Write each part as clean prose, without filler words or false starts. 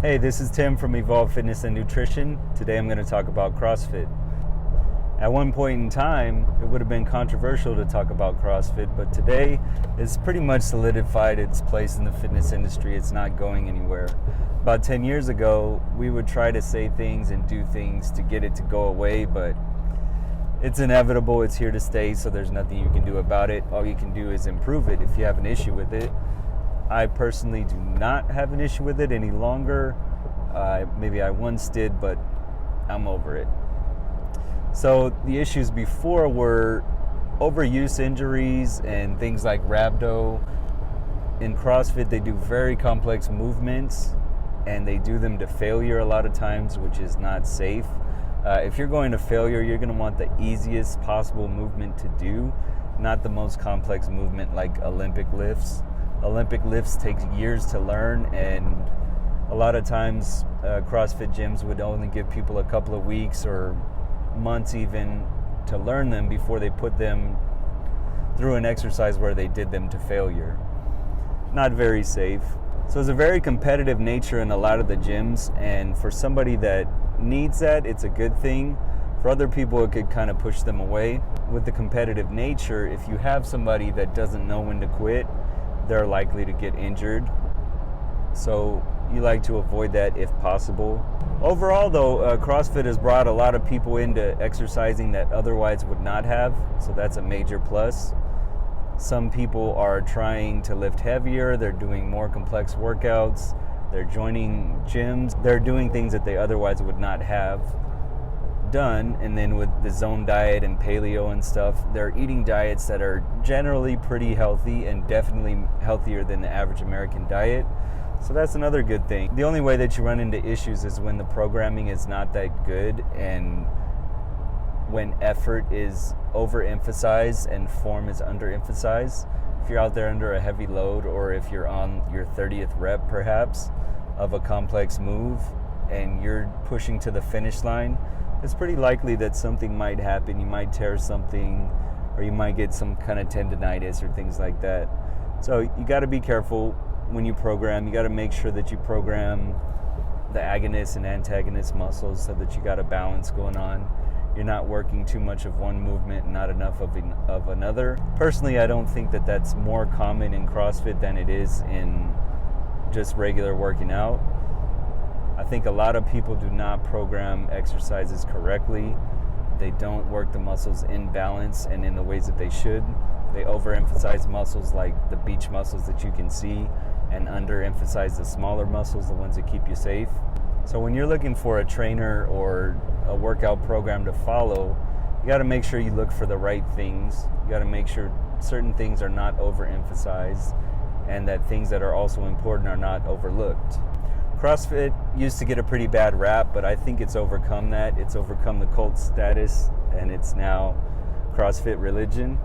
Hey, this is Tim from Evolve Fitness and Nutrition. Today I'm going to talk about CrossFit. At one point in time, it would have been controversial to talk about CrossFit, but today it's pretty much solidified its place in the fitness industry. It's not going anywhere. About 10 years ago, we would try to say things and do things to get it to go away, but it's inevitable. It's here to stay, so there's nothing you can do about it. All you can do is improve it if you have an issue with it. I personally do not have an issue with it any longer. Maybe I once did, but I'm over it. So the issues before were overuse injuries and things like rhabdo. In CrossFit, they do very complex movements and they do them to failure a lot of times, which is not safe. If you're going to failure, you're going to want the easiest possible movement to do, not the most complex movement like Olympic lifts. Olympic lifts take years to learn, and a lot of times CrossFit gyms would only give people a couple of weeks or months even to learn them before they put them through an exercise where they did them to failure. Not very safe. So there's a very competitive nature in a lot of the gyms, and for somebody that needs that, it's a good thing. For other people, it could kind of push them away. With the competitive nature, if you have somebody that doesn't know when to quit, they're likely to get injured. So you like to avoid that if possible. Overall though, CrossFit has brought a lot of people into exercising that otherwise would not have, so that's a major plus. Some people are trying to lift heavier, they're doing more complex workouts, they're joining gyms, they're doing things that they otherwise would not have done. And then with the zone diet and paleo and stuff, they're eating diets that are generally pretty healthy and definitely healthier than the average American diet. So that's another good thing. The only way that you run into issues is when the programming is not that good and when effort is overemphasized and form is underemphasized. If you're out there under a heavy load, or if you're on your 30th rep perhaps of a complex move and you're pushing to the finish line, it's pretty likely that something might happen. You might tear something, or you might get some kind of tendonitis or things like that. So you got to be careful when you program. You got to make sure that you program the agonist and antagonist muscles so that you got a balance going on. You're not working too much of one movement and not enough of another. Personally, I don't think that that's more common in CrossFit than it is in just regular working out. I think a lot of people do not program exercises correctly. They don't work the muscles in balance and in the ways that they should. They overemphasize muscles like the beach muscles that you can see and underemphasize the smaller muscles, the ones that keep you safe. So when you're looking for a trainer or a workout program to follow, you got to make sure you look for the right things. You got to make sure certain things are not overemphasized and that things that are also important are not overlooked. CrossFit used to get a pretty bad rap, but I think it's overcome that. It's overcome the cult status, and it's now CrossFit religion.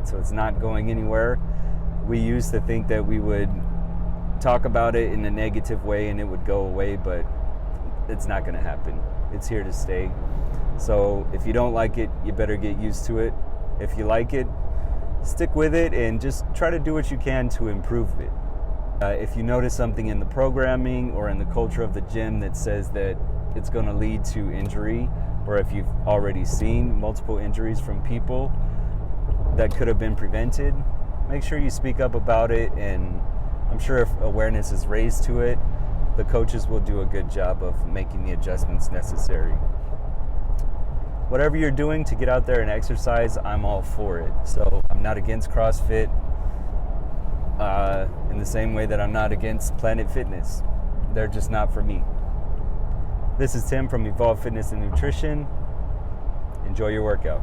So it's not going anywhere. We used to think that we would talk about it in a negative way and it would go away, but it's not going to happen. It's here to stay. So if you don't like it, you better get used to it. If you like it, stick with it and just try to do what you can to improve it. If you notice something in the programming or in the culture of the gym that says that it's going to lead to injury, or if you've already seen multiple injuries from people that could have been prevented, make sure you speak up about it. And I'm sure if awareness is raised to it, the coaches will do a good job of making the adjustments necessary. Whatever you're doing to get out there and exercise, I'm all for it. So I'm not against CrossFit. In the same way that I'm not against Planet Fitness. They're just not for me. This is Tim from Evolve Fitness and Nutrition. Enjoy your workout.